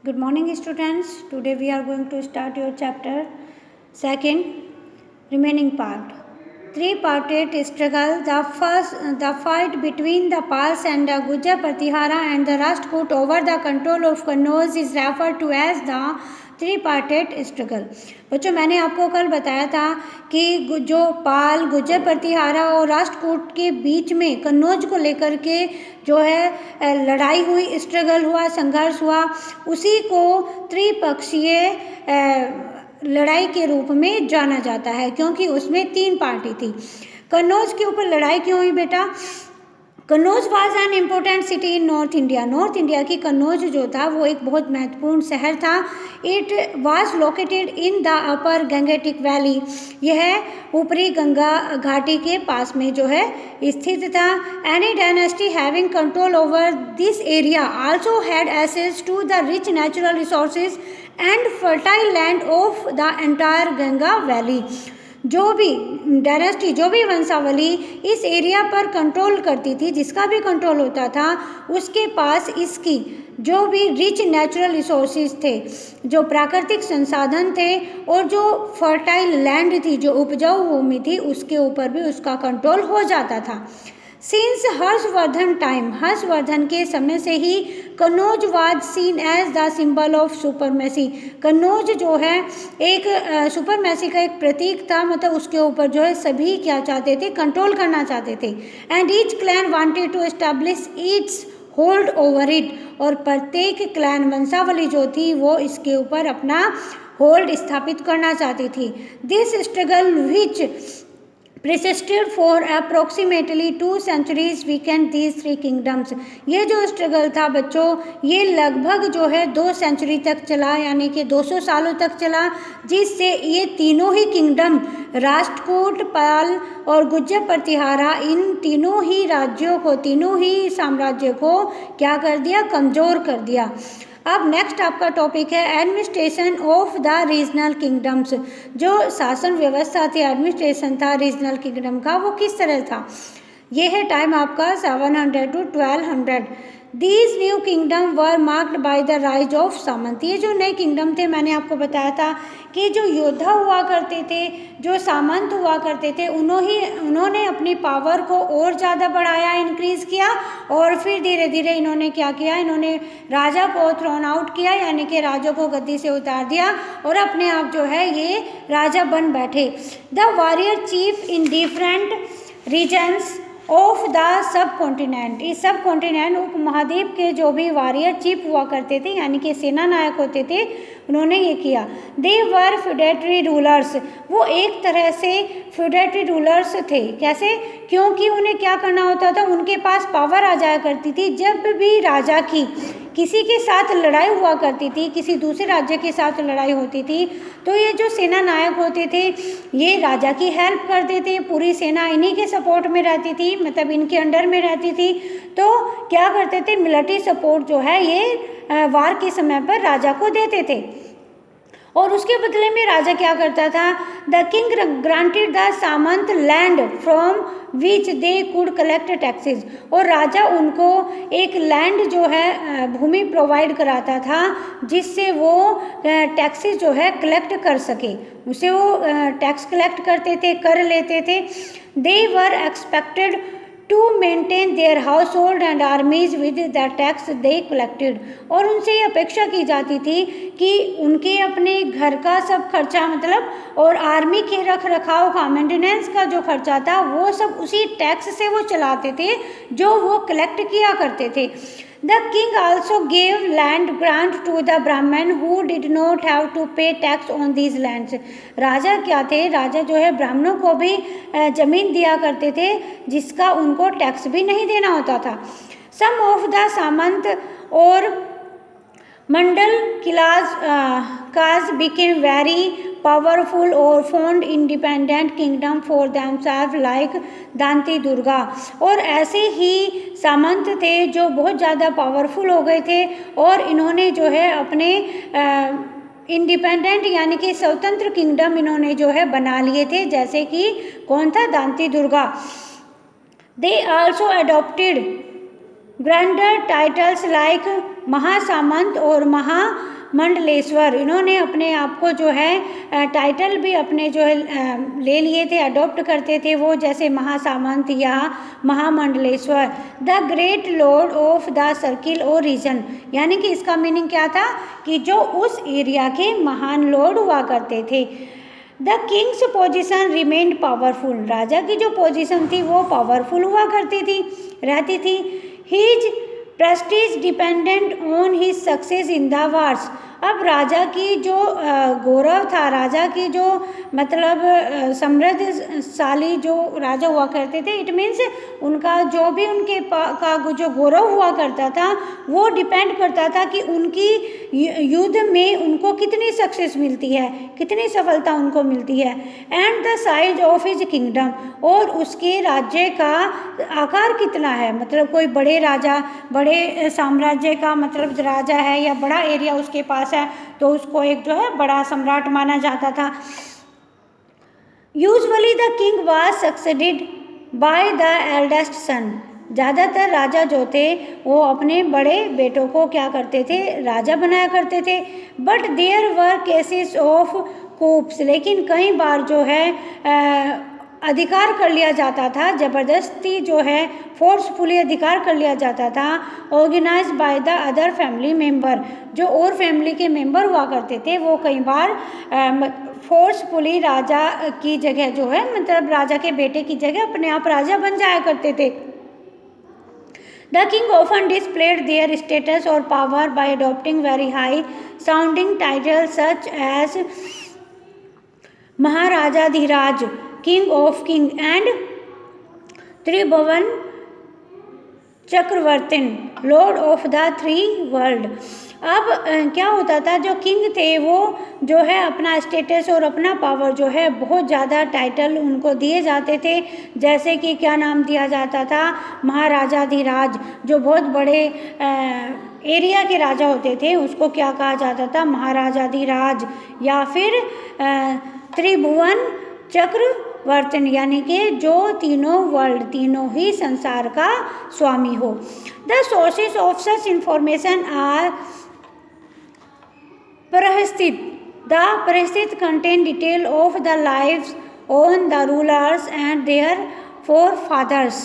Good morning, students. Today we are going to start your chapter second, remaining part. Three-parted struggle. The fight between the Pals and the Gujar Pratihara and the Rashtrakoot over the control of Kannauj is referred to as the three parted struggle. बच्चों, मैंने आपको कल बताया था कि जो पाल, गुर्जर प्रतिहारा और राष्ट्रकूट के बीच में कन्नौज को लेकर के जो है लड़ाई हुई, स्ट्रगल हुआ, संघर्ष हुआ, उसी को त्रिपक्षीय लड़ाई के रूप में जाना जाता है, क्योंकि उसमें तीन पार्टी थी। कन्नौज के ऊपर लड़ाई क्यों हुई बेटा? Kannauj was an important city in north India. North India की कन्नौज जो था वो एक बहुत महत्वपूर्ण शहर था। It was located in the upper Gangetic valley. यह ऊपरी गंगा घाटी के पास में जो है स्थित था। Any dynasty having control over this area also had access to the rich natural resources and fertile land of the entire Ganga valley. जो भी डायनेस्टी, जो भी वंशावली इस एरिया पर कंट्रोल करती थी, जिसका भी कंट्रोल होता था, उसके पास इसकी जो भी रिच नेचुरल रिसोर्सेज थे, जो प्राकृतिक संसाधन थे, और जो फर्टाइल लैंड थी, जो उपजाऊ भूमि थी, उसके ऊपर भी उसका कंट्रोल हो जाता था। सिंस हर्षवर्धन टाइम, हर्षवर्धन के समय से ही Kannauj was seen as the symbol of supremacy. Kannauj जो है एक सुपरमेसी का एक प्रतीक था, मतलब उसके ऊपर जो है सभी क्या चाहते थे? कंट्रोल करना चाहते थे। And each clan wanted to establish its hold over it. और प्रत्येक क्लैन, वंशावली जो थी, वो इसके ऊपर अपना होल्ड स्थापित करना चाहती थी। This struggle which persisted for approximately 2 centuries weakened these three kingdoms। ये जो स्ट्रगल था बच्चों, ये लगभग जो है 2 सेंचुरी तक चला, यानी कि 200 सालों तक चला, जिससे ये तीनों ही किंगडम, राष्ट्रकूट, पाल और गुर्जर प्रतिहारा, इन तीनों ही राज्यों को, तीनों ही साम्राज्य को क्या कर दिया? कमज़ोर कर दिया। अब नेक्स्ट आपका टॉपिक है administration of the regional kingdoms. जो शासन व्यवस्था थी, एडमिनिस्ट्रेशन था रीजनल किंगडम का, वो किस तरह था? ये है टाइम आपका 700 to 1200। These new kingdom were marked by the rise of samanta. ये जो नए किंगडम थे, मैंने आपको बताया था कि जो योद्धा हुआ करते थे, जो सामंत हुआ करते थे, उन्होंने अपनी पावर को और ज़्यादा बढ़ाया, इंक्रीज़ किया, और फिर धीरे धीरे इन्होंने क्या किया? इन्होंने राजा को थ्रोन आउट किया, यानी कि राजा को गद्दी से उतार दिया, और अपने आप जो है ये राजा बन बैठे। The warrior chief in different regions of the subcontinent. इस सब कॉन्टिनेंट, उपमहाद्वीप के जो भी वॉरियर चीफ हुआ करते थे, यानी कि सेना नायक होते थे, उन्होंने ये किया। दे वर फ्यूडेटरी रूलर्स। वो एक तरह से फ्यूडेटरी रूलर्स थे। कैसे? क्योंकि उन्हें क्या करना होता था? उनके पास पावर आ जाया करती थी। जब भी राजा की किसी के साथ लड़ाई हुआ करती थी, किसी दूसरे राज्य के साथ लड़ाई होती थी, तो ये जो सेना नायक होते थे, ये राजा की हेल्प करते थे। पूरी सेना इन्हीं के सपोर्ट में रहती थी, मतलब इनके अंडर में रहती थी। तो क्या करते थे? मिलिट्री सपोर्ट जो है ये वार के समय पर राजा को देते थे, और उसके बदले में राजा क्या करता था? The king granted the Samant land from which they could collect taxes. और राजा उनको एक लैंड जो है, भूमि प्रोवाइड कराता था, जिससे वो टैक्सेस जो है कलेक्ट कर सके। उसे वो टैक्स कलेक्ट करते थे, कर लेते थे। They were expected to maintain their household and armies with the tax they collected. और उनसे ये अपेक्षा की जाती थी कि उनके अपने घर का सब खर्चा, मतलब, और आर्मी के रख रखाव का, मेंटेनेंस का जो खर्चा था, वो सब उसी टैक्स से वो चलाते थे जो वो कलेक्ट किया करते थे। The king also gave land grant to the Brahmin who did not have to pay tax on these lands। राजा क्या थे? राजा जो है ब्राह्मणों को भी जमीन दिया करते थे, जिसका उनको टैक्स भी नहीं देना होता था। Some of the सामंत और मंडल class became very powerful or formed independent kingdom for themselves like Danti Durga. और ऐसे ही सामंत थे जो बहुत ज़्यादा पावरफुल हो गए थे, और इन्होंने जो है अपने इंडिपेंडेंट, यानी कि स्वतंत्र किंगडम इन्होंने जो है बना लिए थे, जैसे कि कौन था? Dantidurga. They also adopted grander titles like mahasamanta और महामंडलेश्वर, इन्होंने अपने आप को जो है टाइटल भी अपने जो है ले लिए थे, अडॉप्ट करते थे वो, जैसे महासामंत या mahamandaleshvara. The great lord of the circle और रीजन, यानी कि इसका मीनिंग क्या था कि जो उस एरिया के महान लॉर्ड हुआ करते थे। The king's position remained powerful, राजा की जो पोजिशन थी वो पावरफुल हुआ करती थी, रहती थी। His prestige dependent on his success in the wars, अब राजा की जो गौरव था, राजा की जो मतलब समृद्धशाली जो राजा हुआ करते थे, इट मीन्स उनका जो भी उनके का जो गौरव हुआ करता था वो डिपेंड करता था कि उनकी युद्ध में उनको कितनी सक्सेस मिलती है, कितनी सफलता उनको मिलती है। And the size of his kingdom, और उसके राज्य का आकार कितना है, मतलब कोई बड़े राजा, बड़े साम्राज्य का मतलब राजा है या बड़ा एरिया उसके पास है तो उसको एक जो है बड़ा सम्राट माना जाता था। Usually the king was succeeded by the eldest son, ज़्यादातर राजा जो थे वो अपने बड़े बेटों को क्या करते थे, राजा बनाया करते थे। But there were cases of coups, लेकिन कई बार जो है अधिकार कर लिया जाता था, ज़बरदस्ती जो है फोर्सफुली अधिकार कर लिया जाता था। Organize by the other family member, जो और फैमिली के मेंबर हुआ करते थे वो कई बार फोर्सफुली राजा की जगह जो है मतलब राजा के बेटे की जगह अपने आप राजा बन जाया करते थे। The king often displayed their status or power by adopting very high sounding titles such as Maharajaadhiraj, King of King and Tribhuvan chakravartin, lord of the three world. अब क्या होता था, जो किंग थे वो जो है अपना स्टेटस और अपना पावर जो है बहुत ज़्यादा टाइटल उनको दिए जाते थे, जैसे कि क्या नाम दिया जाता था, महाराजाधिराज, जो बहुत बड़े एरिया के राजा होते थे उसको क्या कहा जाता था, महाराजाधिराज, या फिर त्रिभुवन चक्रवर्तन, यानी कि जो तीनों वर्ल्ड, तीनों ही संसार का स्वामी हो। The sources of such information are prashasti, the prashasti contain detail of the lives on the rulers and their four fathers.